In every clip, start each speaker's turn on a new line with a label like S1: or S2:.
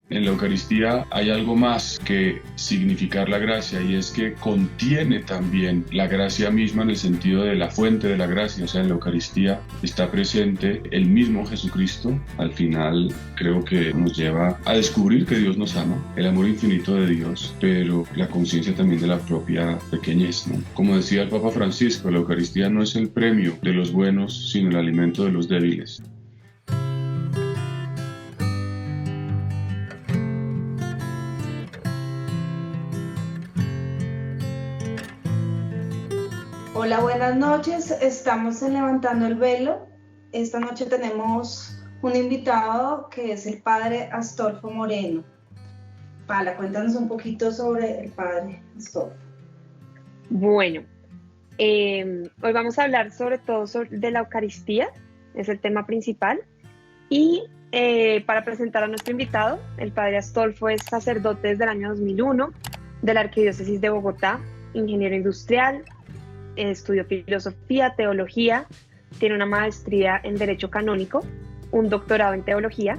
S1: En la Eucaristía hay algo más que significar la gracia, y es que contiene también la gracia misma en el sentido de la fuente de la gracia. O sea, en la Eucaristía está presente el mismo Jesucristo. Al final creo que nos lleva a descubrir que Dios nos ama, el amor infinito de Dios, pero la conciencia también de la propia pequeñez, ¿no? Como decía el Papa Francisco, la Eucaristía no es el premio de los buenos, sino el alimento de los débiles.
S2: Hola, buenas noches. Estamos en Levantando el Velo. Esta noche tenemos un invitado que es el padre Astolfo Moreno. Pala, cuéntanos un poquito sobre el padre Astolfo.
S3: Bueno, hoy vamos a hablar sobre todo de la Eucaristía, es el tema principal. Y para presentar a nuestro invitado, el padre Astolfo es sacerdote desde el año 2001 de la Arquidiócesis de Bogotá, ingeniero industrial, estudió filosofía, teología, tiene una maestría en Derecho Canónico, un doctorado en teología,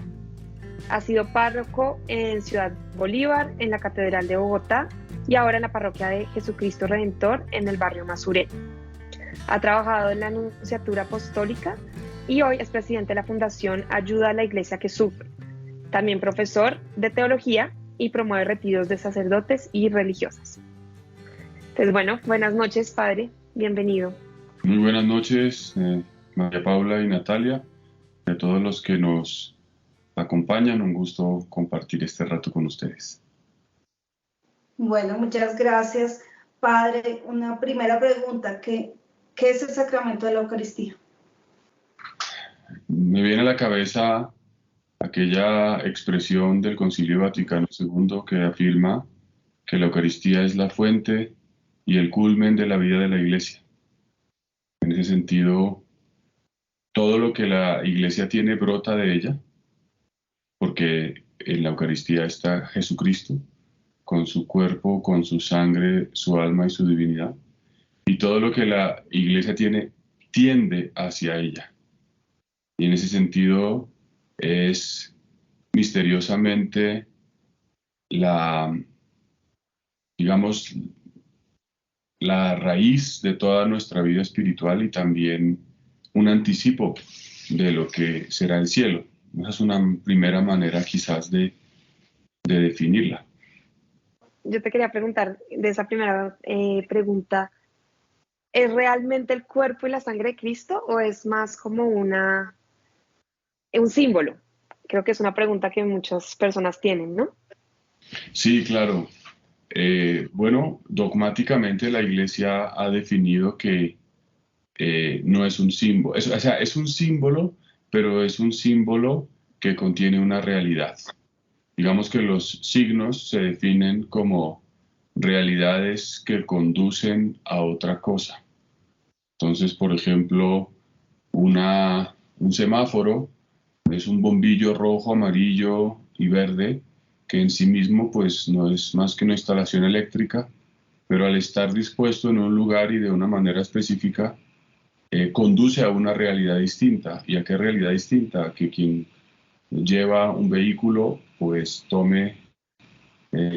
S3: ha sido párroco en Ciudad Bolívar, en la Catedral de Bogotá y ahora en la parroquia de Jesucristo Redentor en el barrio Masurén. Ha trabajado en la Nunciatura Apostólica y hoy es presidente de la Fundación Ayuda a la Iglesia que Sufre. También profesor de teología y promueve retiros de sacerdotes y religiosas. Entonces, bueno, buenas noches, padre. Bienvenido.
S1: Muy buenas noches, María Paula y Natalia, de todos los que nos acompañan. Un gusto compartir este rato con ustedes.
S2: Bueno, muchas gracias, padre. Una primera pregunta, ¿qué es el sacramento de la Eucaristía?
S1: Me viene a la cabeza aquella expresión del Concilio Vaticano II que afirma que la Eucaristía es la fuente y el culmen de la vida de la Iglesia. En ese sentido, todo lo que la Iglesia tiene brota de ella, porque en la Eucaristía está Jesucristo, con su cuerpo, con su sangre, su alma y su divinidad. Y todo lo que la Iglesia tiene tiende hacia ella. Y en ese sentido es misteriosamente digamos, la raíz de toda nuestra vida espiritual y también un anticipo de lo que será el cielo. Esa es una primera manera quizás de definirla.
S3: Yo te quería preguntar de esa primera pregunta, ¿es realmente el cuerpo y la sangre de Cristo o es más como un símbolo? Creo que es una pregunta que muchas personas tienen, ¿no?
S1: Sí, claro. Bueno, dogmáticamente la Iglesia ha definido que no es un símbolo, o sea, es un símbolo, pero es un símbolo que contiene una realidad. Digamos que los signos se definen como realidades que conducen a otra cosa. Entonces, por ejemplo, un semáforo es un bombillo rojo, amarillo y verde que en sí mismo pues no es más que una instalación eléctrica, pero al estar dispuesto en un lugar y de una manera específica, conduce a una realidad distinta. ¿Y a qué realidad distinta? A que quien lleva un vehículo pues tome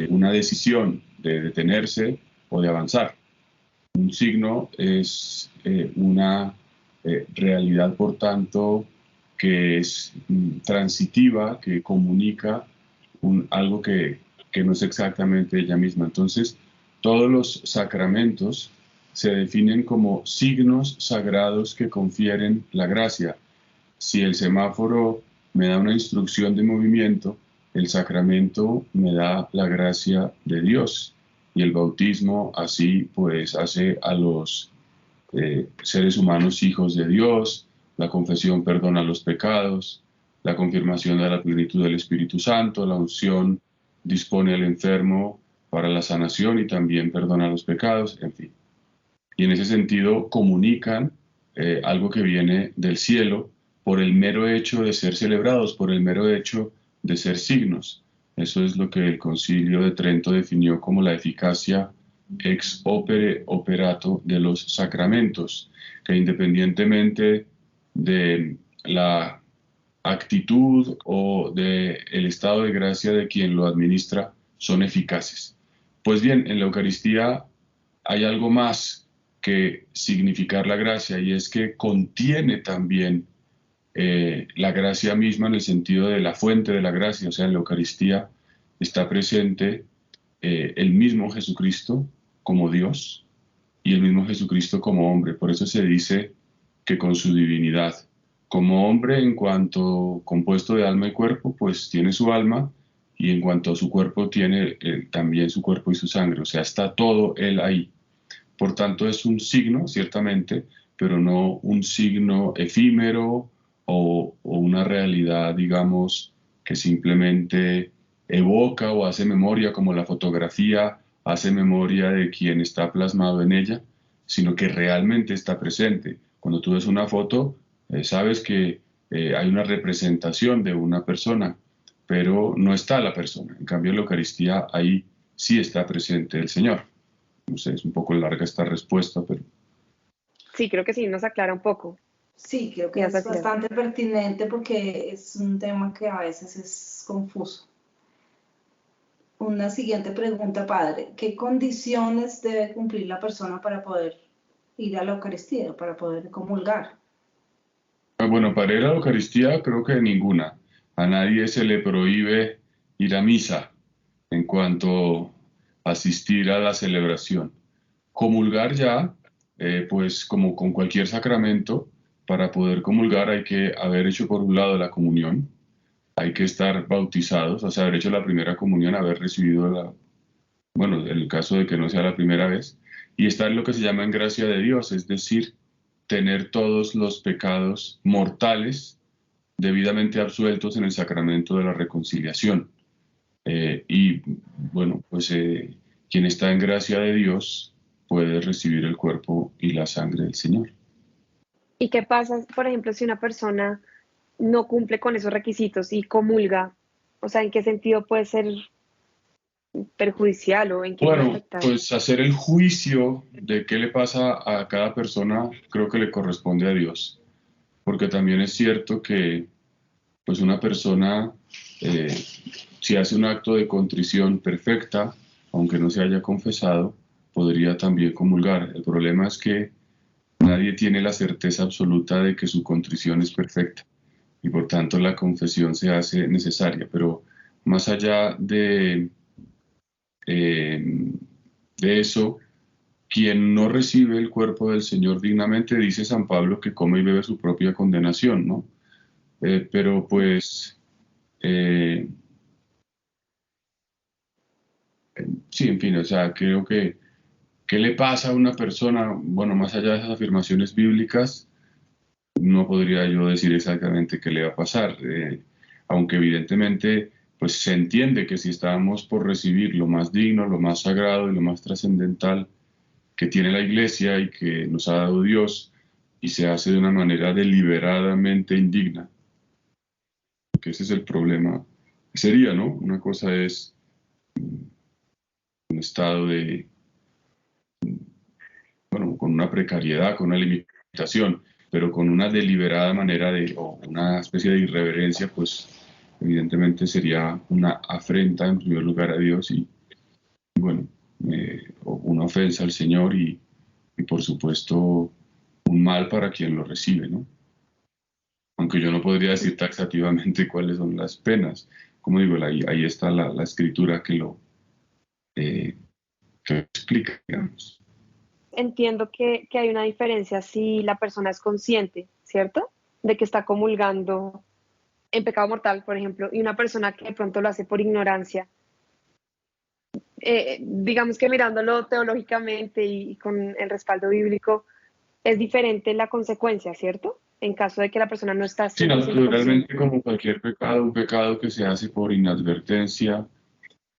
S1: una decisión de detenerse o de avanzar. Un signo es una realidad, por tanto, que es transitiva, que comunica algo que no es exactamente ella misma. Entonces, todos los sacramentos se definen como signos sagrados que confieren la gracia. Si el semáforo me da una instrucción de movimiento, el sacramento me da la gracia de Dios. Y el bautismo así pues hace a los seres humanos hijos de Dios, la confesión perdona los pecados, la confirmación de la plenitud del Espíritu Santo, la unción dispone al enfermo para la sanación y también perdona los pecados, en fin. Y en ese sentido comunican algo que viene del cielo por el mero hecho de ser celebrados, por el mero hecho de ser signos. Eso es lo que el Concilio de Trento definió como la eficacia ex opere operato de los sacramentos, que independientemente de la actitud o de el estado de gracia de quien lo administra son eficaces. Pues bien, en la Eucaristía hay algo más que significar la gracia, y es que contiene también la gracia misma, en el sentido de la fuente de la gracia. O sea, en la Eucaristía está presente el mismo Jesucristo como Dios y el mismo Jesucristo como hombre. Por eso se dice que con su divinidad, como hombre en cuanto compuesto de alma y cuerpo, pues tiene su alma, y en cuanto a su cuerpo tiene también su cuerpo y su sangre. O sea, está todo él ahí. Por tanto, es un signo, ciertamente, pero no un signo efímero o una realidad, digamos, que simplemente evoca o hace memoria, como la fotografía hace memoria de quien está plasmado en ella, sino que realmente está presente. Cuando tú ves una foto, sabes que hay una representación de una persona, pero no está la persona. En cambio, en la Eucaristía ahí sí está presente el Señor. No sé, es un poco larga esta respuesta, pero
S3: Sí, creo que sí, nos aclara un poco.
S2: Sí, creo que
S3: Ya
S2: es
S3: Sofía.
S2: bastante pertinente porque es un tema que a veces es confuso. Una siguiente pregunta, padre. ¿Qué condiciones debe cumplir la persona para poder ir a la Eucaristía, para poder comulgar?
S1: bueno, para ir a la Eucaristía creo que ninguna. A nadie se le prohíbe ir a misa en cuanto a asistir a la celebración. Comulgar ya, pues como con cualquier sacramento, para poder comulgar hay que haber hecho por un lado la comunión, hay que estar bautizados, o sea, haber hecho la primera comunión, haber recibido bueno, en el caso de que no sea la primera vez, y estar en lo que se llama en gracia de Dios, es decir, tener todos los pecados mortales debidamente absueltos en el sacramento de la reconciliación. Y bueno, pues quien está en gracia de Dios puede recibir el cuerpo y la sangre del Señor.
S3: ¿Y qué pasa, por ejemplo, si una persona no cumple con esos requisitos y comulga? O sea, ¿en qué sentido puede ser perjudicial o en qué puede
S1: Bueno,
S3: afectar?
S1: pues hacer el juicio de qué le pasa a cada persona creo que le corresponde a Dios, porque también es cierto que pues una persona, eh, si hace un acto de contrición perfecta, aunque no se haya confesado, podría también comulgar. El problema es que nadie tiene la certeza absoluta de que su contrición es perfecta, y por tanto la confesión se hace necesaria. Pero más allá de eso, quien no recibe el cuerpo del Señor dignamente, dice San Pablo, que come y bebe su propia condenación, ¿no? Pero pues, eh, sí, en fin, o sea, creo que, ¿qué le pasa a una persona? Bueno, más allá de esas afirmaciones bíblicas, no podría yo decir exactamente qué le va a pasar, aunque evidentemente, pues se entiende que si estábamos por recibir lo más digno, lo más sagrado y lo más trascendental que tiene la Iglesia y que nos ha dado Dios, y se hace de una manera deliberadamente indigna, que ese es el problema. Sería, ¿no? Una cosa es un estado de, bueno, con una precariedad, con una limitación, pero con una deliberada manera de, o una especie de irreverencia, pues evidentemente sería una afrenta en primer lugar a Dios, y bueno, o una ofensa al Señor, y por supuesto un mal para quien lo recibe, ¿no? Aunque yo no podría decir taxativamente cuáles son las penas. Como digo, ahí está la escritura eh, que lo explica, digamos.
S3: Entiendo que hay una diferencia si la persona es consciente, ¿cierto? De que está comulgando en pecado mortal, por ejemplo, y una persona que de pronto lo hace por ignorancia. Digamos que mirándolo teológicamente y con el respaldo bíblico, es diferente la consecuencia, ¿cierto? En caso de que la persona no está
S1: Sí,
S3: 100% consciente.
S1: naturalmente, como cualquier pecado, un pecado que se hace por inadvertencia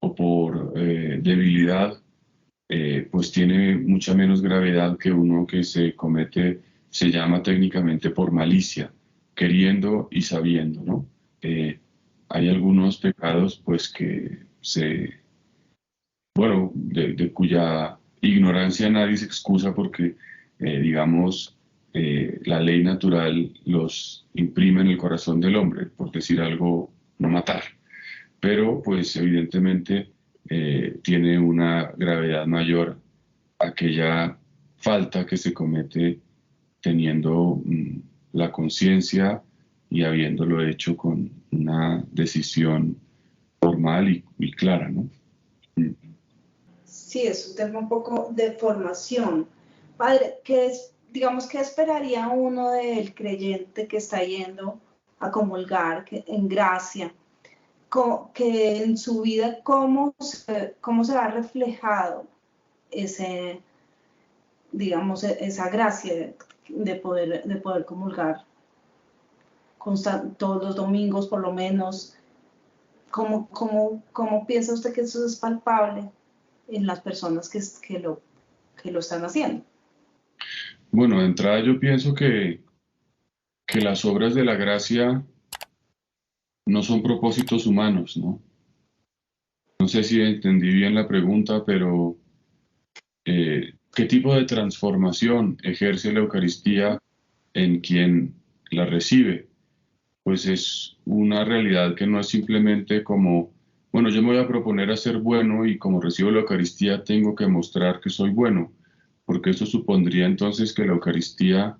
S1: o por debilidad, pues tiene mucha menos gravedad que uno que se comete, se llama técnicamente por malicia, queriendo y sabiendo, ¿no? Hay algunos pecados, pues, bueno, de cuya ignorancia nadie se excusa porque, digamos, la ley natural los imprime en el corazón del hombre, por decir algo, no matar. Pero pues evidentemente tiene una gravedad mayor aquella falta que se comete teniendo la conciencia y habiéndolo hecho con una decisión formal y clara, ¿no?
S2: Sí, es un tema un poco de formación. Padre, digamos, ¿qué esperaría uno del creyente que está yendo a comulgar en gracia? Que en su vida, ¿cómo se ha reflejado digamos, esa gracia de poder comulgar todos los domingos por lo menos? ¿Cómo piensa usted que eso es palpable en las personas que lo están haciendo?
S1: Bueno, de entrada yo pienso que las obras de la gracia no son propósitos humanos, ¿no? No sé si entendí bien la pregunta, pero ¿qué tipo de transformación ejerce la Eucaristía en quien la recibe? Pues es una realidad que no es simplemente como, bueno, yo me voy a proponer a ser bueno y como recibo la Eucaristía tengo que mostrar que soy bueno, porque eso supondría entonces que la Eucaristía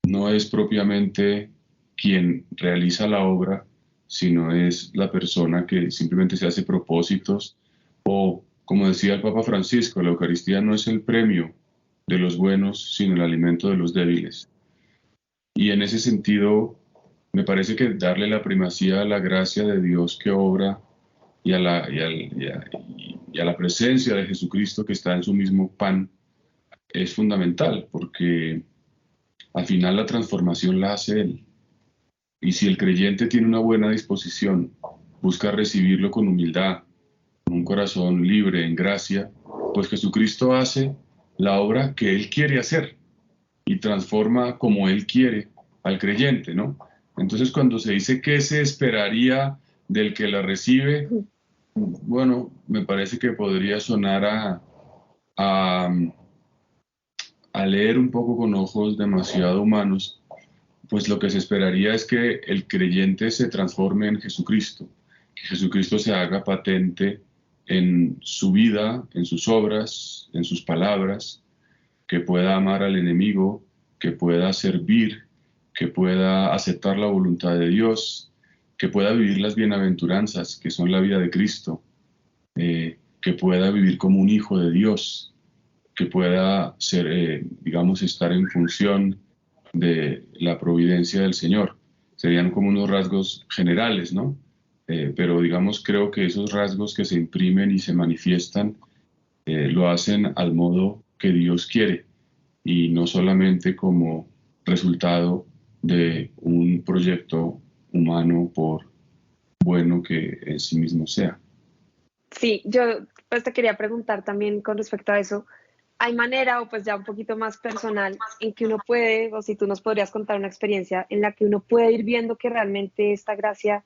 S1: no es propiamente quien realiza la obra, sino es la persona que simplemente se hace propósitos o, como decía el Papa Francisco, la Eucaristía no es el premio de los buenos, sino el alimento de los débiles. Y en ese sentido, me parece que darle la primacía a la gracia de Dios que obra y a la presencia de Jesucristo que está en su mismo pan es fundamental, porque al final la transformación la hace Él. Y si el creyente tiene una buena disposición, busca recibirlo con humildad, con un corazón libre, en gracia, pues Jesucristo hace la obra que Él quiere hacer y transforma como Él quiere al creyente, ¿no? Entonces, cuando se dice qué se esperaría del que la recibe, bueno, me parece que podría sonar a, a leer un poco con ojos demasiado humanos, pues lo que se esperaría es que el creyente se transforme en Jesucristo, que Jesucristo se haga patente en su vida, en sus obras, en sus palabras, que pueda amar al enemigo, que pueda servir, que pueda aceptar la voluntad de Dios, que pueda vivir las bienaventuranzas, que son la vida de Cristo, que pueda vivir como un hijo de Dios, que pueda ser, digamos, estar en función de la providencia del Señor. Serían como unos rasgos generales, ¿no? Pero digamos, creo que esos rasgos que se imprimen y se manifiestan lo hacen al modo que Dios quiere y no solamente como resultado de un proyecto humano por bueno que en sí mismo sea.
S3: Sí, yo pues te quería preguntar también con respecto a eso. ¿Hay manera o pues ya un poquito más personal en que uno puede, o si tú nos podrías contar una experiencia en la que uno puede ir viendo que realmente esta gracia,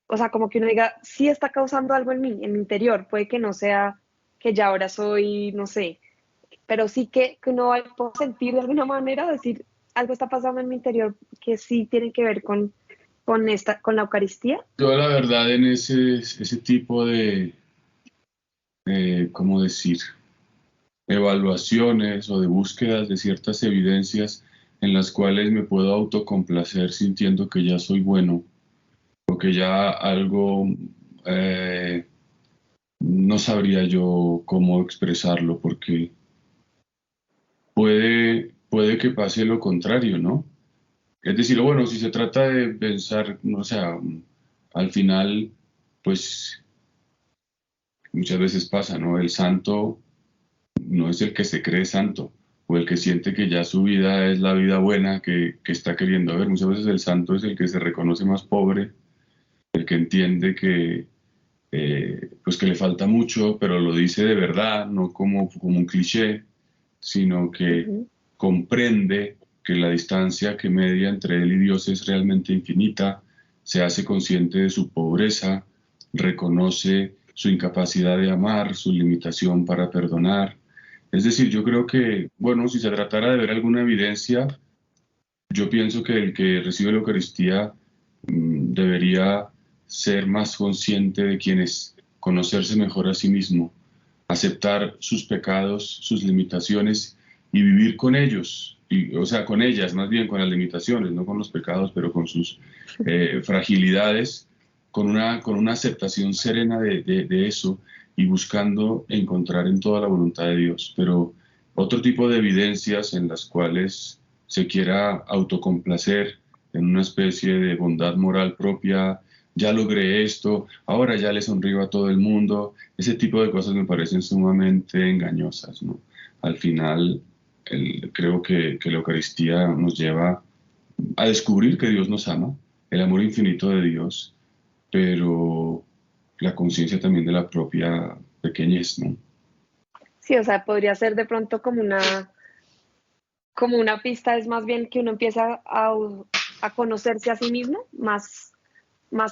S3: o sea, como que uno diga, sí está causando algo en mi interior, puede que no sea que ya ahora soy, no sé, pero sí que uno puede sentir de alguna manera, decir, algo está pasando en mi interior que sí tiene que ver con la Eucaristía?
S1: Yo la verdad en ese tipo de, ¿cómo decir? Evaluaciones o de búsquedas de ciertas evidencias en las cuales me puedo autocomplacer sintiendo que ya soy bueno o que ya algo no sabría yo cómo expresarlo porque puede que pase lo contrario, ¿no? Es decir, bueno, si se trata de pensar, no sé, al final, pues muchas veces pasa, ¿no? El santo no es el que se cree santo o el que siente que ya su vida es la vida buena que está queriendo ver. Muchas veces el santo es el que se reconoce más pobre, el que entiende que, pues que le falta mucho, pero lo dice de verdad, no como un cliché, sino que
S3: Ujú.
S1: comprende que la distancia que media entre él y Dios es realmente infinita, se hace consciente de su pobreza, reconoce su incapacidad de amar, su limitación para perdonar, Es decir, yo creo que, bueno, si se tratara de ver alguna evidencia, yo pienso que el que recibe la Eucaristía debería ser más consciente de quién es, conocerse mejor a sí mismo, aceptar sus pecados, sus limitaciones y vivir con ellos, o sea, con ellas, más bien con las limitaciones, no con los pecados, pero con sus fragilidades, con una aceptación serena de eso y buscando encontrar en toda la voluntad de Dios. Pero otro tipo de evidencias en las cuales se quiera autocomplacer en una especie de bondad moral propia, ya logré esto, ahora ya le sonrío a todo el mundo, ese tipo de cosas me parecen sumamente engañosas, ¿no? Al final, creo que la Eucaristía nos lleva a descubrir que Dios nos ama, el amor infinito de Dios, pero la conciencia también de la propia pequeñez, ¿no?
S3: Sí, o sea, podría ser de pronto como una pista, es más bien que uno empieza a conocerse a sí mismo, más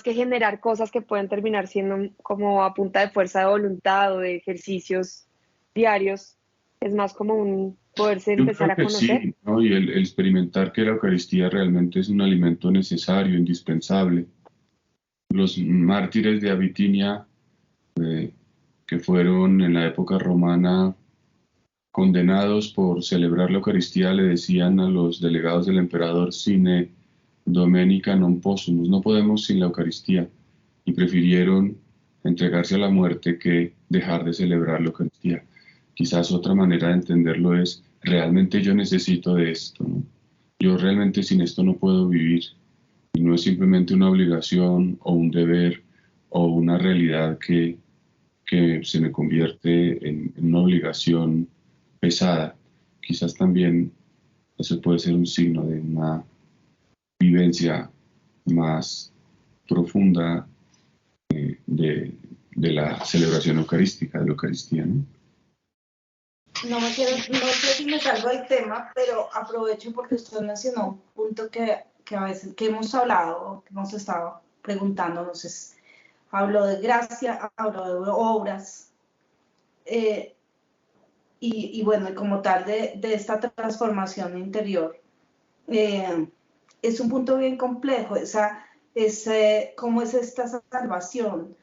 S3: que generar cosas que pueden terminar siendo como a punta de fuerza de voluntad o de ejercicios diarios, es más como un poderse
S1: Yo
S3: empezar
S1: creo
S3: a
S1: que
S3: conocer.
S1: sí, ¿no? Y el experimentar que la Eucaristía realmente es un alimento necesario, indispensable. Los mártires de Abitinia, que fueron en la época romana condenados por celebrar la Eucaristía, le decían a los delegados del emperador Sine Domenica non possumus, no podemos sin la Eucaristía, y prefirieron entregarse a la muerte que dejar de celebrar la Eucaristía. Quizás otra manera de entenderlo es, realmente yo necesito de esto, ¿no? Yo realmente sin esto no puedo vivir, y no es simplemente una obligación o un deber o una realidad que se me convierte en una obligación pesada. Quizás también eso puede ser un signo de una vivencia más profunda de la celebración eucarística, de la Eucaristía, ¿no?
S2: No sé si me salgo del tema, pero aprovecho porque usted mencionó un punto que a veces que hemos hablado, que hemos estado preguntándonos, hablo de gracia, hablo de obras, eh, y bueno, y como tal de esta transformación interior. Eh, es un punto bien complejo, ¿cómo es esta salvación?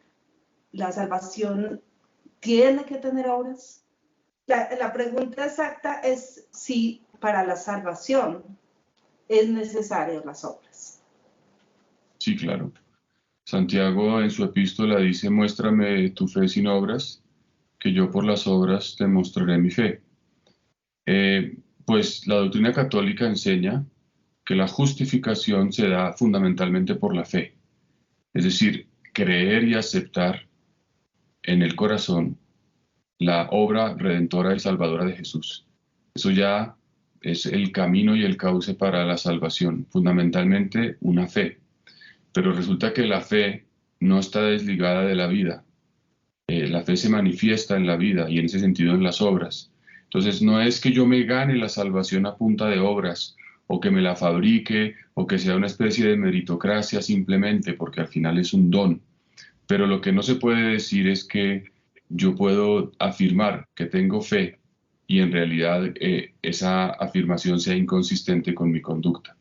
S2: ¿La salvación tiene que tener obras? La pregunta exacta es si para la salvación es necesario las obras.
S1: Sí, claro. Santiago en su epístola dice, muéstrame tu fe sin obras, que yo por las obras te mostraré mi fe. Pues la doctrina católica enseña que la justificación se da fundamentalmente por la fe, es decir, creer y aceptar en el corazón la obra redentora y salvadora de Jesús. Eso ya es el camino y el cauce para la salvación, fundamentalmente una fe. Pero resulta que la fe no está desligada de la vida. La fe se manifiesta en la vida y en ese sentido en las obras. Entonces no es que yo me gane la salvación a punta de obras o que me la fabrique o que sea una especie de meritocracia simplemente, porque al final es un don. Pero lo que no se puede decir es que yo puedo afirmar que tengo fe y en realidad esa afirmación sea inconsistente con mi conducta.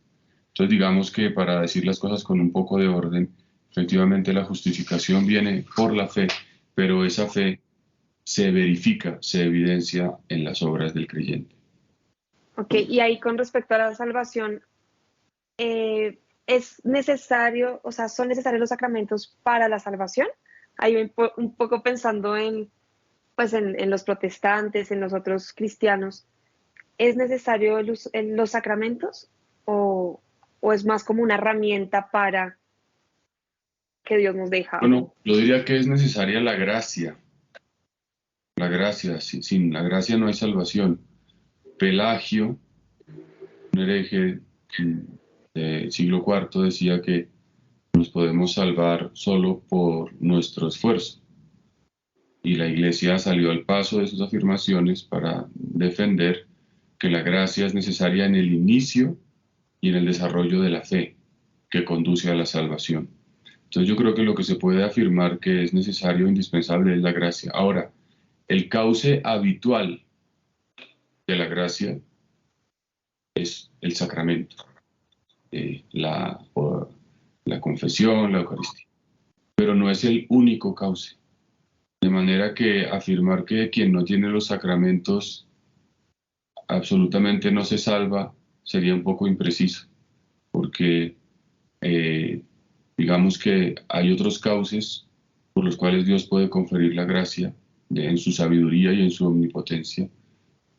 S1: Entonces digamos que para decir las cosas con un poco de orden, efectivamente la justificación viene por la fe, pero esa fe se verifica, se evidencia en las obras del creyente.
S3: Ok, y ahí con respecto a la salvación, ¿es necesario, o sea, son necesarios los sacramentos para la salvación? Ahí un poco pensando pues en los protestantes, en los otros cristianos, ¿es necesario los sacramentos o es más como una herramienta para que Dios nos deja?
S1: Bueno, yo diría que es necesaria la gracia, sin la gracia no hay salvación. Pelagio, un hereje del siglo IV, decía que nos podemos salvar solo por nuestro esfuerzo. Y la Iglesia salió al paso de sus afirmaciones para defender que la gracia es necesaria en el inicio y en el desarrollo de la fe que conduce a la salvación. Entonces yo creo que lo que se puede afirmar que es necesario e indispensable es la gracia. Ahora, el cauce habitual de la gracia es el sacramento, la confesión, la Eucaristía, pero no es el único cauce. De manera que afirmar que quien no tiene los sacramentos absolutamente no se salva sería un poco impreciso, porque digamos que hay otros cauces por los cuales Dios puede conferir la gracia en su sabiduría y en su omnipotencia,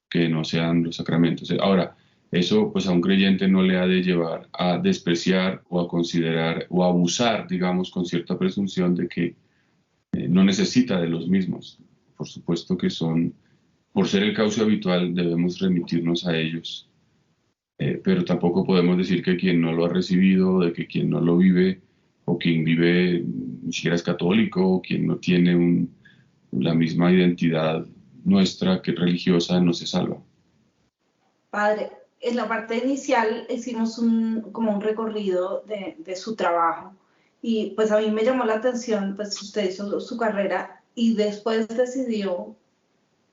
S1: que no sean los sacramentos. Ahora, eso pues a un creyente no le ha de llevar a despreciar o a considerar o a abusar, digamos, con cierta presunción de que no necesita de los mismos. Por supuesto que son, por ser el cauce habitual, debemos remitirnos a ellos, pero tampoco podemos decir que quien no lo ha recibido, de que quien no lo vive, o quien vive, ni siquiera es católico, o quien no tiene la misma identidad nuestra que religiosa, no se salva.
S2: Padre, en la parte inicial hicimos como un recorrido de su trabajo y pues a mí me llamó la atención, pues usted hizo su carrera y después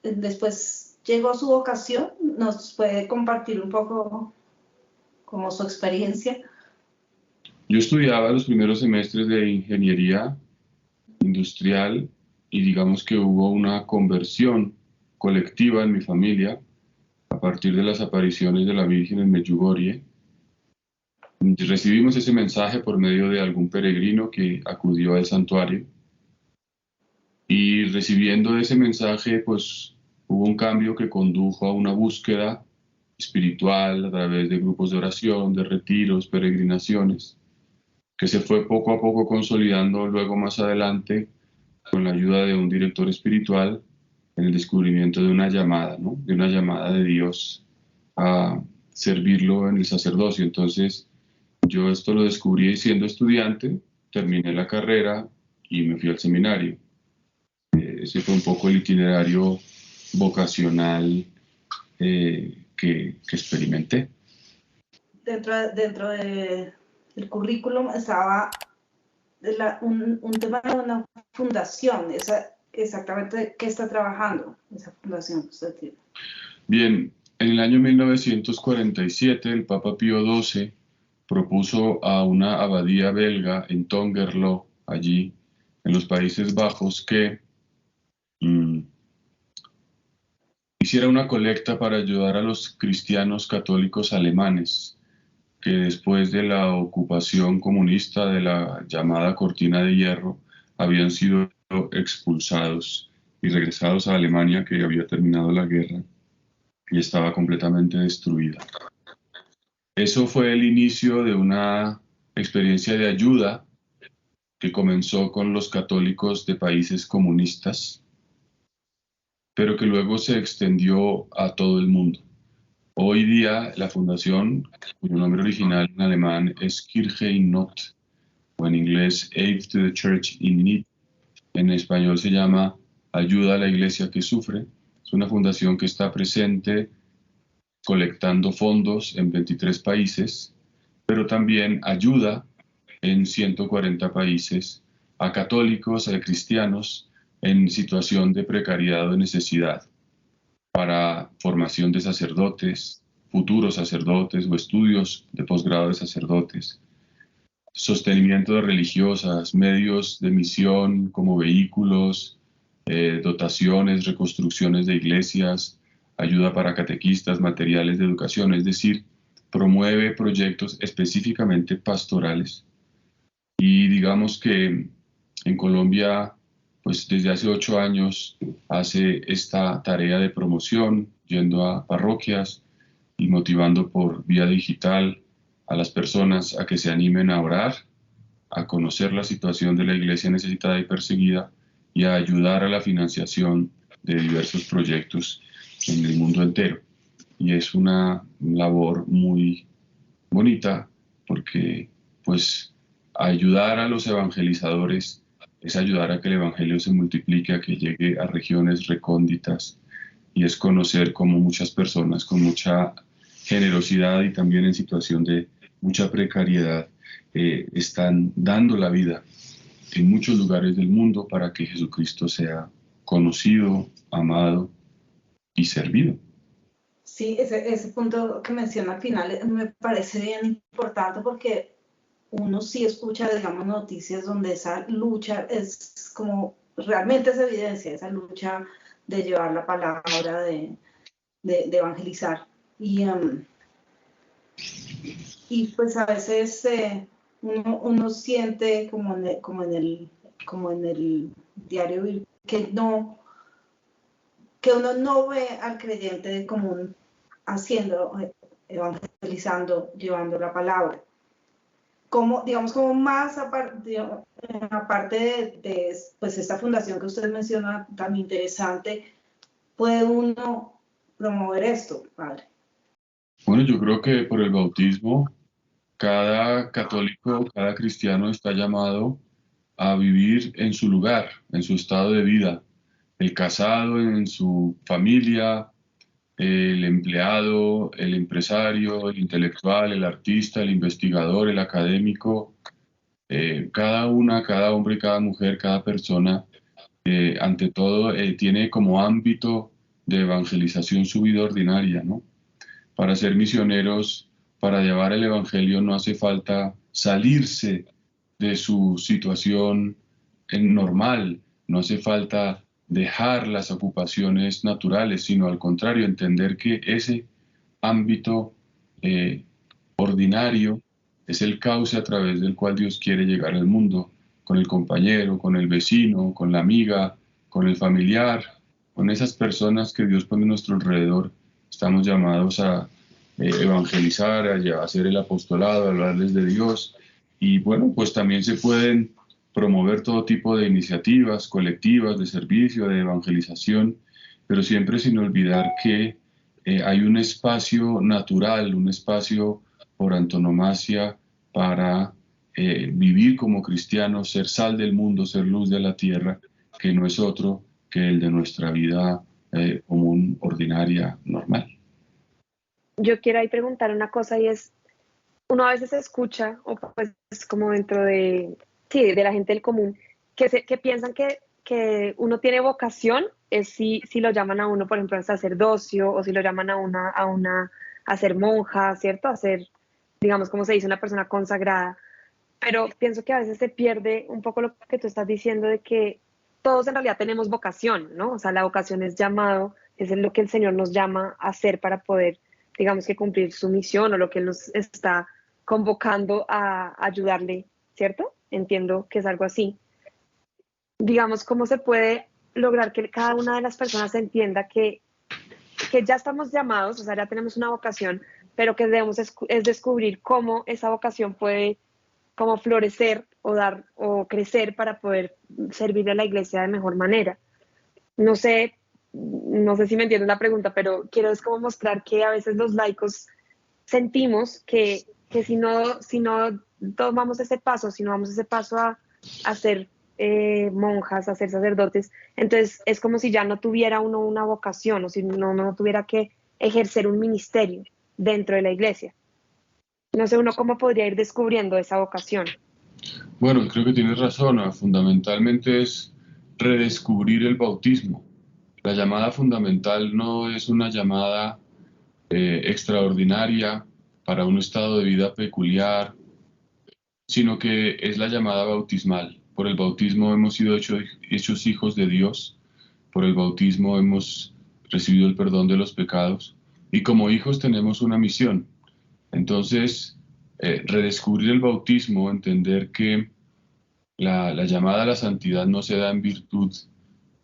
S2: después llegó su vocación. ¿Nos puede compartir un poco como su experiencia?
S1: Yo estudiaba los primeros semestres de ingeniería industrial y digamos que hubo una conversión colectiva en mi familia a partir de las apariciones de la Virgen en Medjugorje. Recibimos ese mensaje por medio de algún peregrino que acudió al santuario y recibiendo ese mensaje pues hubo un cambio que condujo a una búsqueda espiritual a través de grupos de oración, de retiros, peregrinaciones, que se fue poco a poco consolidando luego más adelante con la ayuda de un director espiritual en el descubrimiento de una llamada, ¿no? De una llamada de Dios a servirlo en el sacerdocio. Entonces, yo esto lo descubrí siendo estudiante, terminé la carrera y me fui al seminario. Ese fue un poco el itinerario vocacional que experimenté.
S2: Dentro del currículum estaba un tema de una fundación. Exactamente, ¿qué está trabajando esa fundación que usted tiene?
S1: Bien, en el año 1947 el Papa Pío XII propuso a una abadía belga en Tongerlo, allí en los Países Bajos, que hiciera una colecta para ayudar a los cristianos católicos alemanes que después de la ocupación comunista de la llamada Cortina de Hierro habían sido expulsados y regresados a Alemania, que había terminado la guerra y estaba completamente destruida. Eso fue el inicio de una experiencia de ayuda que comenzó con los católicos de países comunistas, pero que luego se extendió a todo el mundo. Hoy día la fundación, cuyo nombre original en alemán es Kirche in Not, o en inglés Aid to the Church in Need, en español se llama Ayuda a la Iglesia que Sufre. Es una fundación que está presente colectando fondos en 23 países, pero también ayuda en 140 países a católicos, a cristianos en situación de precariedad o de necesidad, para formación de sacerdotes, futuros sacerdotes o estudios de posgrado de sacerdotes, sostenimiento de religiosas, medios de misión como vehículos, dotaciones, reconstrucciones de iglesias, ayuda para catequistas, materiales de educación, es decir, promueve proyectos específicamente pastorales. Y digamos que en Colombia, pues desde hace 8 años hace esta tarea de promoción, yendo a parroquias y motivando por vía digital a las personas a que se animen a orar, a conocer la situación de la iglesia necesitada y perseguida y a ayudar a la financiación de diversos proyectos en el mundo entero. Y es una labor muy bonita porque pues ayudar a los evangelizadores es ayudar a que el evangelio se multiplique, a que llegue a regiones recónditas, y es conocer cómo muchas personas con mucha generosidad y también en situación de mucha precariedad están dando la vida en muchos lugares del mundo para que Jesucristo sea conocido, amado y servido.
S2: Sí, ese punto que menciona al final me parece bien importante porque uno sí escucha, digamos, noticias donde esa lucha es como, realmente es evidencia, esa lucha de llevar la palabra, de evangelizar. Y pues a veces uno siente como en el diario que uno no ve al creyente común haciendo, evangelizando, llevando la palabra. Como, digamos, como más aparte de pues esta fundación que usted menciona tan interesante, puede uno promover esto, padre.
S1: Bueno, yo creo que por el bautismo, cada católico, cada cristiano está llamado a vivir en su lugar, en su estado de vida. El casado en su familia, el empleado, el empresario, el intelectual, el artista, el investigador, el académico, cada hombre, cada mujer, cada persona, ante todo, tiene como ámbito de evangelización su vida ordinaria, ¿no? Para ser misioneros, para llevar el evangelio, no hace falta salirse de su situación normal, no hace falta dejar las ocupaciones naturales, sino al contrario, entender que ese ámbito ordinario es el cauce a través del cual Dios quiere llegar al mundo, con el compañero, con el vecino, con la amiga, con el familiar, con esas personas que Dios pone a nuestro alrededor. Estamos llamados a evangelizar, a hacer el apostolado, a hablarles de Dios. Y bueno, pues también se pueden promover todo tipo de iniciativas colectivas de servicio, de evangelización, pero siempre sin olvidar que hay un espacio natural, un espacio por antonomasia para vivir como cristianos, ser sal del mundo, ser luz de la tierra, que no es otro que el de nuestra vida común, ordinaria, normal.
S3: Yo quiero ahí preguntar una cosa y es, uno a veces escucha, o pues como dentro de, sí, de la gente del común, que piensan que uno tiene vocación, es si lo llaman a uno, por ejemplo, al sacerdocio, o si lo llaman a ser monja, ¿cierto? A ser, digamos, como se dice, una persona consagrada. Pero pienso que a veces se pierde un poco lo que tú estás diciendo de que todos en realidad tenemos vocación, ¿no? O sea, la vocación es llamado, es lo que el Señor nos llama a hacer para poder, digamos que cumplir su misión o lo que Él nos está convocando a ayudarle, ¿cierto? Entiendo que es algo así. Digamos, ¿cómo se puede lograr que cada una de las personas entienda que ya estamos llamados, o sea, ya tenemos una vocación, pero que debemos es descubrir cómo esa vocación puede como florecer o dar o crecer para poder servirle a la iglesia de mejor manera? No sé, no sé si me entiendes la pregunta, pero quiero es como mostrar que a veces los laicos sentimos que si no tomamos ese paso, si no damos ese paso a ser monjas, a ser sacerdotes, entonces es como si ya no tuviera uno una vocación o si no tuviera que ejercer un ministerio dentro de la iglesia. No sé uno cómo podría ir descubriendo esa vocación.
S1: Bueno, creo que tienes razón, ¿no? Fundamentalmente es redescubrir el bautismo. La llamada fundamental no es una llamada extraordinaria para un estado de vida peculiar, sino que es la llamada bautismal. Por el bautismo hemos sido hechos hijos de Dios, por el bautismo hemos recibido el perdón de los pecados y como hijos tenemos una misión. Entonces, redescubrir el bautismo, entender que la llamada a la santidad no se da en virtud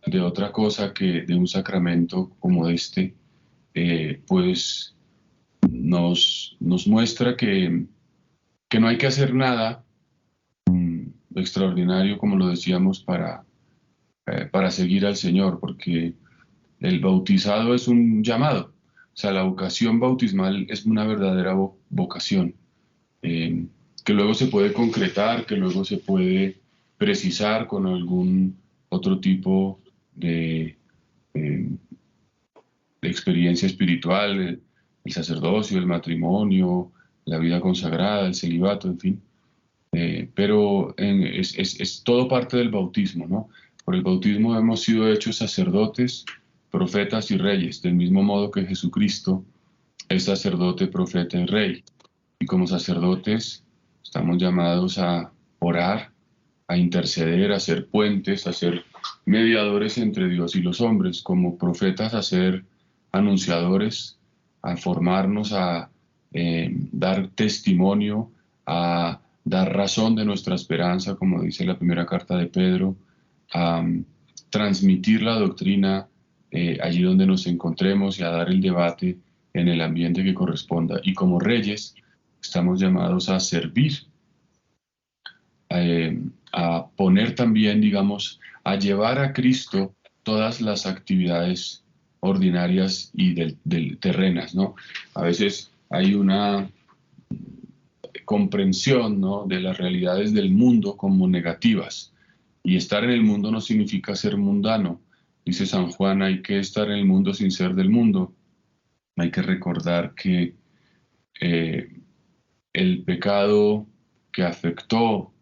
S1: de otra cosa que de un sacramento como este, pues nos muestra que no hay que hacer nada extraordinario, como lo decíamos, para seguir al Señor, porque el bautizado es un llamado. O sea, la vocación bautismal es una verdadera vocación, que luego se puede concretar, que luego se puede precisar con algún otro tipo eh, de experiencia espiritual, el sacerdocio, el matrimonio, la vida consagrada, el celibato, en fin. Pero es todo parte del bautismo, ¿no? Por el bautismo hemos sido hechos sacerdotes, profetas y reyes, del mismo modo que Jesucristo es sacerdote, profeta y rey. Y como sacerdotes estamos llamados a orar, a interceder, a ser puentes, a ser mediadores entre Dios y los hombres. Como profetas a ser anunciadores, a formarnos, a dar testimonio, a dar razón de nuestra esperanza, como dice la primera carta de Pedro, a transmitir la doctrina allí donde nos encontremos y a dar el debate en el ambiente que corresponda. Y como reyes estamos llamados a servir, a poner también, digamos, a llevar a Cristo todas las actividades ordinarias y terrenas, ¿no? A veces hay una comprensión, ¿no?, de las realidades del mundo como negativas. Y estar en el mundo no significa ser mundano. Dice San Juan, hay que estar en el mundo sin ser del mundo. Hay que recordar que el pecado que afectó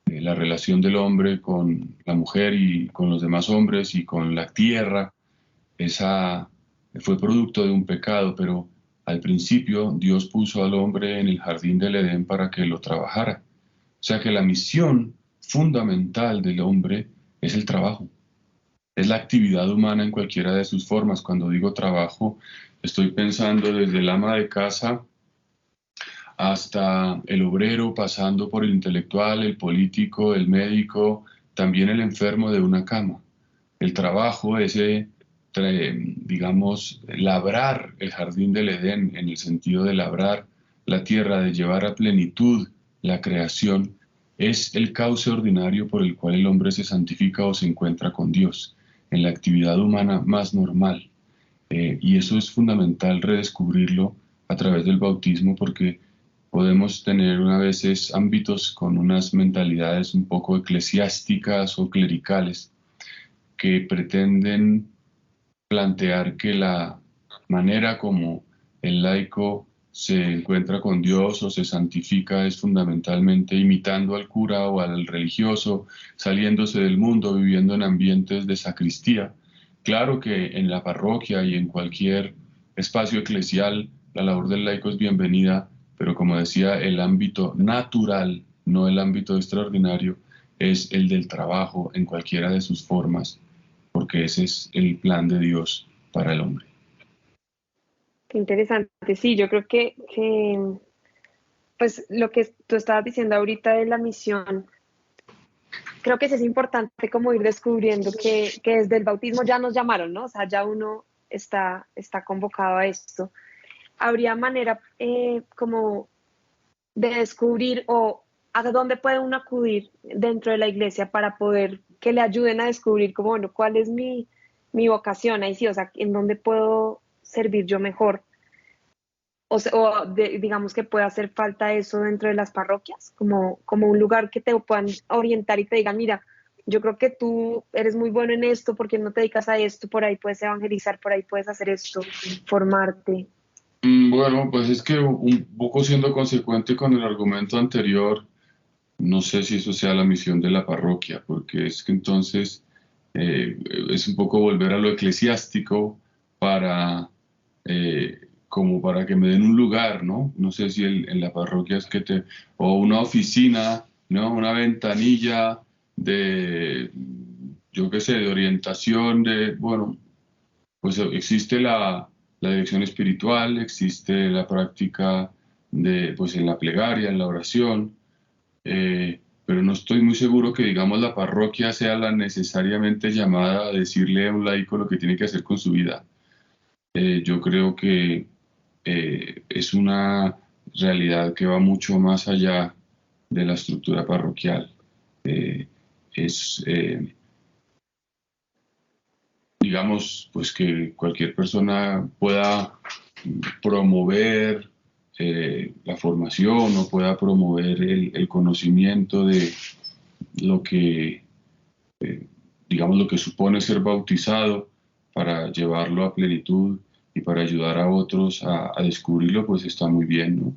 S1: la relación del hombre con la mujer y con los demás hombres y con la tierra, esa fue producto de un pecado, pero al principio Dios puso al hombre en el jardín del Edén para que lo trabajara. O sea que la misión fundamental del hombre es el trabajo, es la actividad humana en cualquiera de sus formas. Cuando digo trabajo, estoy pensando desde el ama de casa hasta el obrero, pasando por el intelectual, el político, el médico, también el enfermo de una cama. El trabajo, digamos, labrar el jardín del Edén, en el sentido de labrar la tierra, de llevar a plenitud la creación, es el cauce ordinario por el cual el hombre se santifica o se encuentra con Dios, en la actividad humana más normal. Y eso es fundamental redescubrirlo a través del bautismo, porque podemos tener a veces ámbitos con unas mentalidades un poco eclesiásticas o clericales que pretenden plantear que la manera como el laico se encuentra con Dios o se santifica es fundamentalmente imitando al cura o al religioso, saliéndose del mundo, viviendo en ambientes de sacristía. Claro que en la parroquia y en cualquier espacio eclesial la labor del laico es bienvenida, pero como decía, el ámbito natural, no el ámbito extraordinario, es el del trabajo en cualquiera de sus formas, porque ese es el plan de Dios para el hombre.
S3: Qué interesante. Sí, yo creo que pues lo que tú estabas diciendo ahorita de la misión, creo que sí es importante como ir descubriendo que desde el bautismo ya nos llamaron, ¿no? O sea, ya uno está convocado a esto. ¿Habría manera como de descubrir o a dónde puede uno acudir dentro de la iglesia para poder que le ayuden a descubrir como, bueno, cuál es mi vocación ahí sí, o sea, en dónde puedo servir yo mejor? Digamos que puede hacer falta eso dentro de las parroquias, como un lugar que te puedan orientar y te digan, mira, yo creo que tú eres muy bueno en esto, porque no te dedicas a esto, por ahí puedes evangelizar, por ahí puedes hacer esto, formarte.
S1: Bueno, pues es que un poco siendo consecuente con el argumento anterior, no sé si eso sea la misión de la parroquia, porque es que entonces es un poco volver a lo eclesiástico para, como para que me den un lugar, ¿no? No sé si en la parroquia es o una oficina, ¿no? Una ventanilla de, yo qué sé, de orientación, bueno, pues existe la dirección espiritual, existe la práctica pues en la plegaria, en la oración, pero no estoy muy seguro que, digamos, la parroquia sea la necesariamente llamada a decirle a un laico lo que tiene que hacer con su vida. Yo creo que es una realidad que va mucho más allá de la estructura parroquial. Eh, es, digamos, pues que cualquier persona pueda promover la formación o pueda promover el conocimiento de lo que, digamos, lo que supone ser bautizado para llevarlo a plenitud y para ayudar a otros a descubrirlo, pues está muy bien, ¿no?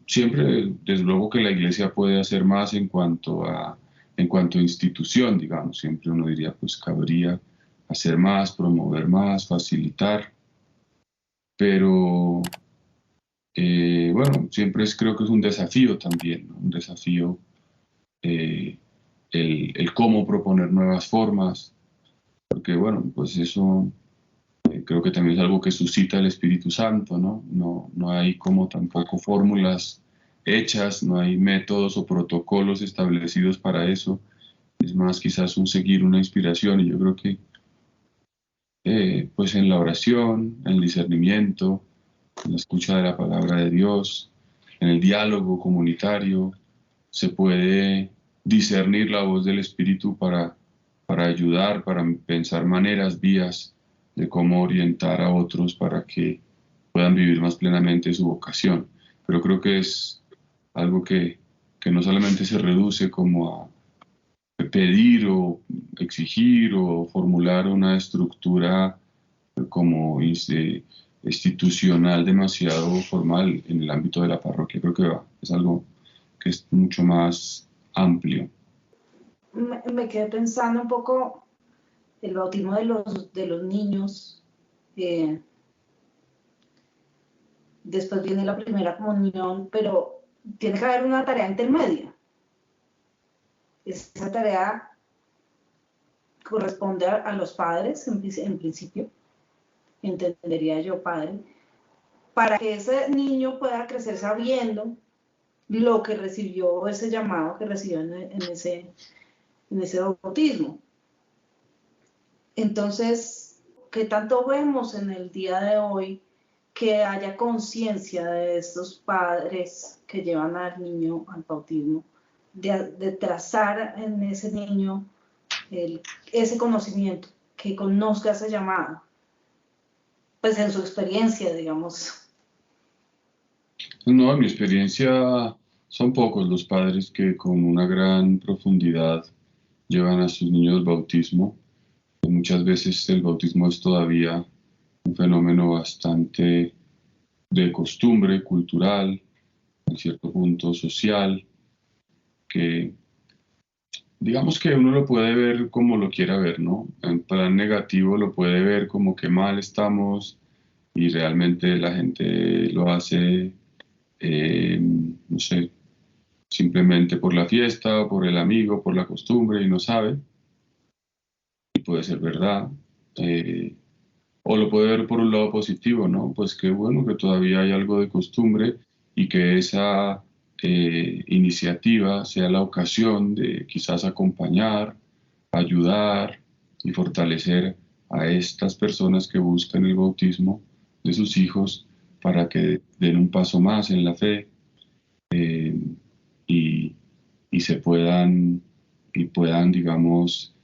S1: Siempre, desde luego que la iglesia puede hacer más en cuanto a institución, digamos, siempre uno diría, pues cabría hacer más, promover más, facilitar. pero bueno, siempre creo que es un desafío también, ¿no? Un desafío eh, el cómo proponer nuevas formas, porque bueno, pues eso creo que también es algo que suscita el Espíritu Santo, ¿no? No hay como tampoco fórmulas hechas, no hay métodos o protocolos establecidos para eso, es más quizás un seguir una inspiración y yo creo que pues en la oración, en el discernimiento, en la escucha de la palabra de Dios, en el diálogo comunitario, se puede discernir la voz del Espíritu para ayudar, para pensar maneras, vías de cómo orientar a otros para que puedan vivir más plenamente su vocación. Pero creo que es algo que no solamente se reduce como a pedir o exigir o formular una estructura como institucional demasiado formal en el ámbito de la parroquia. Creo que es algo que es mucho más amplio.
S2: Me quedé pensando un poco el bautismo de los niños. Después viene la primera comunión, pero tiene que haber una tarea intermedia. Esa tarea corresponde a los padres, en principio, entendería yo, padre, para que ese niño pueda crecer sabiendo lo que recibió, ese llamado que recibió en ese bautismo. Entonces, ¿qué tanto vemos en el día de hoy que haya conciencia de estos padres que llevan al niño al bautismo, de trazar en ese niño ese conocimiento, que conozca ese llamado, pues en su experiencia, digamos?
S1: No, en mi experiencia son pocos los padres que con una gran profundidad llevan a sus niños al bautismo. Muchas veces el bautismo es todavía un fenómeno bastante de costumbre cultural, en cierto punto social, que digamos que uno lo puede ver como lo quiera ver, ¿no? En plan negativo lo puede ver como que mal estamos y realmente la gente lo hace, no sé, simplemente por la fiesta, por el amigo, por la costumbre y no sabe, y puede ser verdad. Eh, o lo puede ver por un lado positivo, ¿no? Pues qué bueno que todavía hay algo de costumbre y que esa iniciativa sea la ocasión de quizás acompañar, ayudar y fortalecer a estas personas que buscan el bautismo de sus hijos para que den un paso más en la fe eh, y, y se puedan, digamos,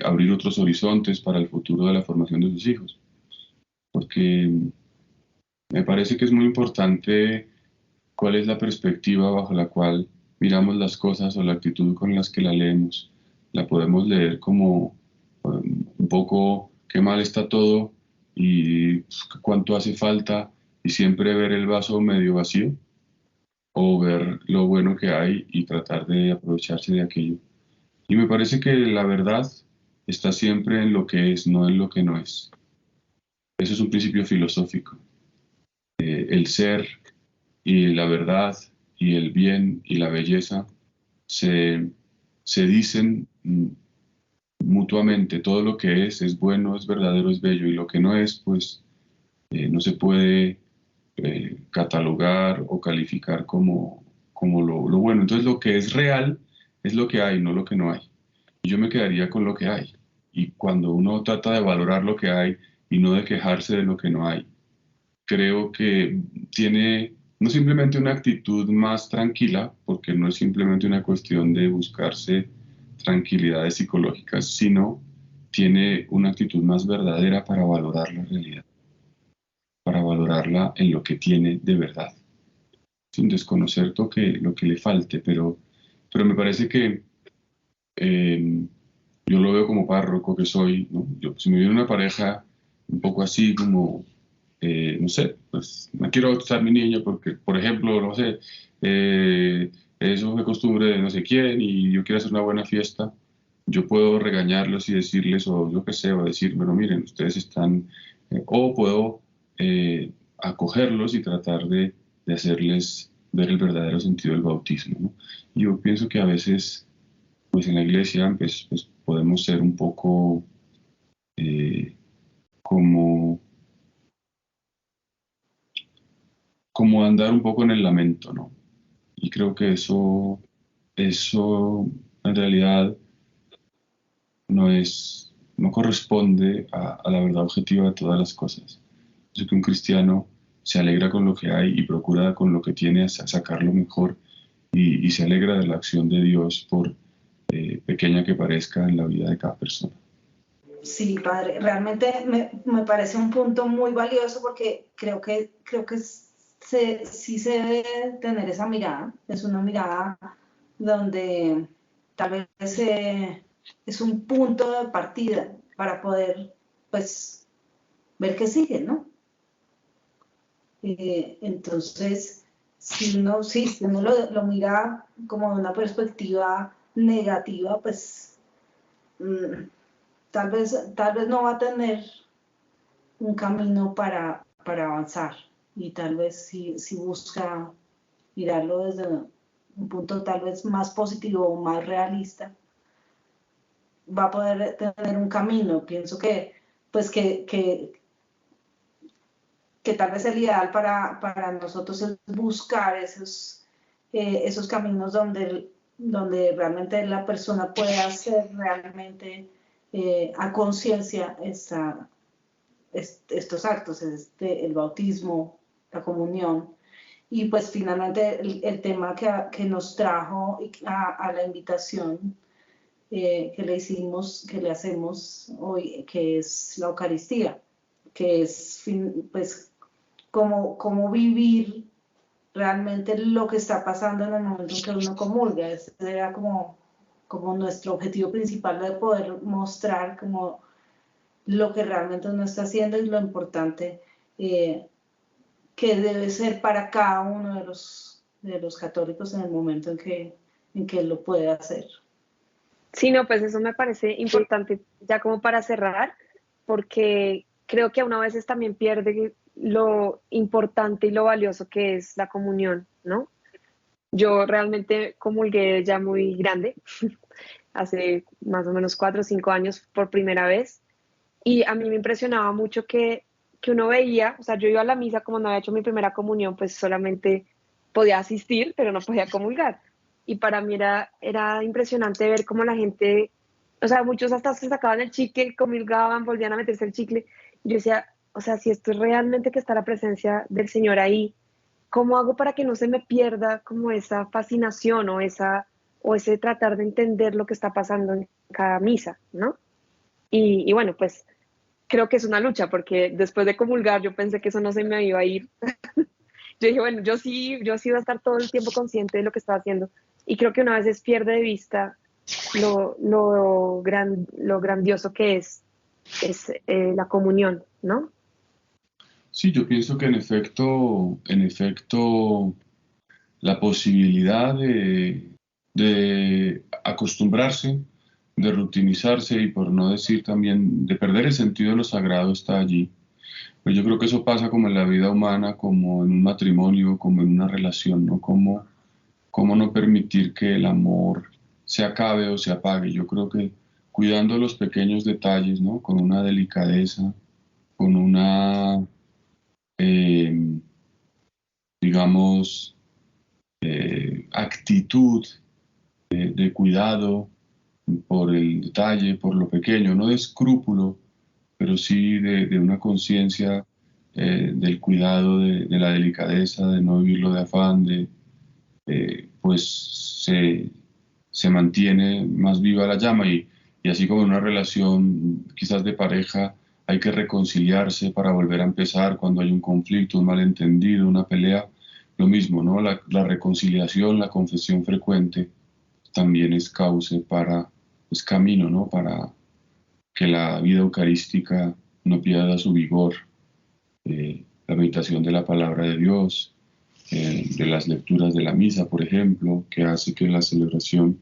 S1: abrir otros horizontes para el futuro de la formación de sus hijos. Porque me parece que es muy importante cuál es la perspectiva bajo la cual miramos las cosas o la actitud con las que la leemos. La podemos leer como un poco qué mal está todo y pues, cuánto hace falta y siempre ver el vaso medio vacío o ver lo bueno que hay y tratar de aprovecharse de aquello. Y me parece que la verdad está siempre en lo que es, no en lo que no es. Eso es un principio filosófico. El ser y la verdad y el bien y la belleza se, se dicen mutuamente. Todo lo que es bueno, es verdadero, es bello, y lo que no es, pues no se puede catalogar o calificar como lo bueno. Entonces lo que es real es lo que hay, no lo que no hay. Y yo me quedaría con lo que hay. Y cuando uno trata de valorar lo que hay y no de quejarse de lo que no hay, creo que tiene no simplemente una actitud más tranquila, porque no es simplemente una cuestión de buscarse tranquilidades psicológicas, sino tiene una actitud más verdadera para valorar la realidad, para valorarla en lo que tiene de verdad, sin desconocer lo que le falte, pero me parece que eh, yo lo veo como párroco que soy, ¿no? Si me viene una pareja un poco así como no sé, pues no quiero bautizar a mi niño porque, por ejemplo, no sé, eso es costumbre de no sé quién y yo quiero hacer una buena fiesta, yo puedo regañarlos y decirles, o yo qué sé, o decir, bueno, miren, ustedes están, o puedo acogerlos y tratar de hacerles ver el verdadero sentido del bautismo, ¿no? Y yo pienso que a veces, pues en la iglesia, pues podemos ser un poco como, como andar un poco en el lamento, ¿no? Y creo que eso en realidad no corresponde a la verdad objetiva de todas las cosas. Yo creo que un cristiano se alegra con lo que hay y procura con lo que tiene sacar lo mejor y se alegra de la acción de Dios por pequeña que parezca en la vida de cada persona.
S2: Sí, padre, realmente me parece un punto muy valioso porque creo que sí se debe tener esa mirada. Es una mirada donde tal vez es un punto de partida para poder, pues, ver qué sigue, ¿no? Entonces, si uno lo mira como de una perspectiva negativa, pues mm, tal vez no va a tener un camino para avanzar y tal vez si busca mirarlo desde un punto tal vez más positivo o más realista, va a poder tener un camino. Pienso que, pues que tal vez el ideal para nosotros es buscar esos caminos donde realmente la persona pueda hacer realmente a conciencia estos actos, el bautismo, la comunión. Y pues finalmente el tema que nos trajo a la invitación que le hicimos, que le hacemos hoy, que es la Eucaristía, que es pues cómo vivir realmente lo que está pasando en el momento en que uno comulga. Ese era como nuestro objetivo principal de poder mostrar como lo que realmente uno está haciendo y lo importante que debe ser para cada uno de los católicos en el momento en que lo puede hacer.
S3: Sí, no, pues eso me parece importante ya como para cerrar, porque creo que a una veces también pierde lo importante y lo valioso que es la comunión, ¿no? Yo realmente comulgué ya muy grande, hace más o menos 4 o 5 años por primera vez, y a mí me impresionaba mucho que uno veía, o sea, yo iba a la misa como no había hecho mi primera comunión, pues solamente podía asistir, pero no podía comulgar. Y para mí era impresionante ver cómo la gente, o sea, muchos hasta se sacaban el chicle, comulgaban, volvían a meterse el chicle. Yo decía, o sea, si esto es realmente que está la presencia del Señor ahí, ¿cómo hago para que no se me pierda como esa fascinación o ese tratar de entender lo que está pasando en cada misa, ¿no? Y bueno, pues creo que es una lucha porque después de comulgar yo pensé que eso no se me iba a ir. Yo dije, bueno, yo sí iba a estar todo el tiempo consciente de lo que estaba haciendo. Y creo que una vez pierde de vista lo grandioso que es la comunión, ¿no?
S1: Sí, yo pienso que en efecto, la posibilidad de acostumbrarse, de rutinizarse y por no decir también de perder el sentido de lo sagrado está allí. Pero yo creo que eso pasa como en la vida humana, como en un matrimonio, como en una relación, ¿no? Cómo no permitir que el amor se acabe o se apague. Yo creo que cuidando los pequeños detalles, ¿no? Con una delicadeza, con una, eh, digamos, actitud de cuidado por el detalle, por lo pequeño, no de escrúpulo, pero sí de una conciencia del cuidado, de la delicadeza, de no vivirlo de afán, pues se mantiene más viva la llama y así como en una relación quizás de pareja hay que reconciliarse para volver a empezar cuando hay un conflicto, un malentendido, una pelea, lo mismo, ¿no? La reconciliación, la confesión frecuente también es cauce es camino, ¿no? Para que la vida eucarística no pierda su vigor, la meditación de la palabra de Dios, de las lecturas de la misa, por ejemplo, que hace que la celebración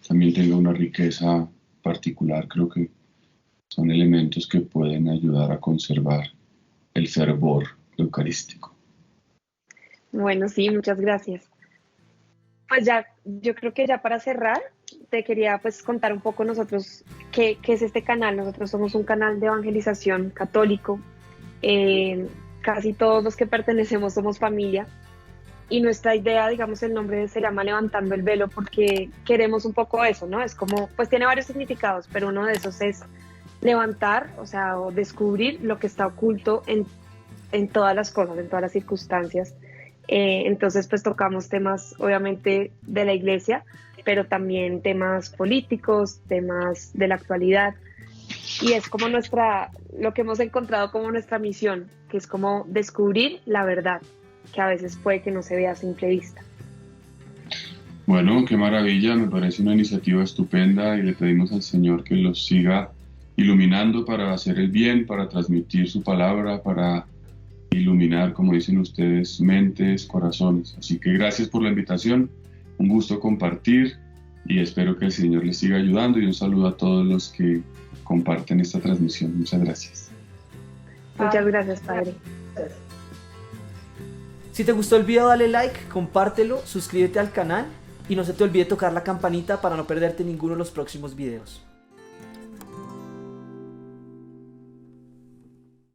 S1: también tenga una riqueza particular. Creo que son elementos que pueden ayudar a conservar el fervor eucarístico.
S3: Bueno, sí, muchas gracias. Pues ya, yo creo que ya para cerrar, te quería pues contar un poco nosotros qué es este canal. Nosotros somos un canal de evangelización católico. Casi todos los que pertenecemos somos familia. Y nuestra idea, digamos, el nombre se llama Levantando el Velo porque queremos un poco eso, ¿no? Es como, pues tiene varios significados, pero uno de esos es levantar, o sea, o descubrir lo que está oculto en todas las cosas, en todas las circunstancias. Entonces, pues tocamos temas, obviamente, de la iglesia, pero también temas políticos, temas de la actualidad. Y es como lo que hemos encontrado como nuestra misión, que es como descubrir la verdad, que a veces puede que no se vea a simple vista.
S1: Bueno, qué maravilla, me parece una iniciativa estupenda y le pedimos al Señor que los siga iluminando para hacer el bien, para transmitir su palabra, para iluminar, como dicen ustedes, mentes, corazones. Así que gracias por la invitación, un gusto compartir y espero que el Señor les siga ayudando y un saludo a todos los que comparten esta transmisión. Muchas gracias.
S3: Muchas gracias, Padre.
S4: Si te gustó el video, dale like, compártelo, suscríbete al canal y no se te olvide tocar la campanita para no perderte ninguno de los próximos videos.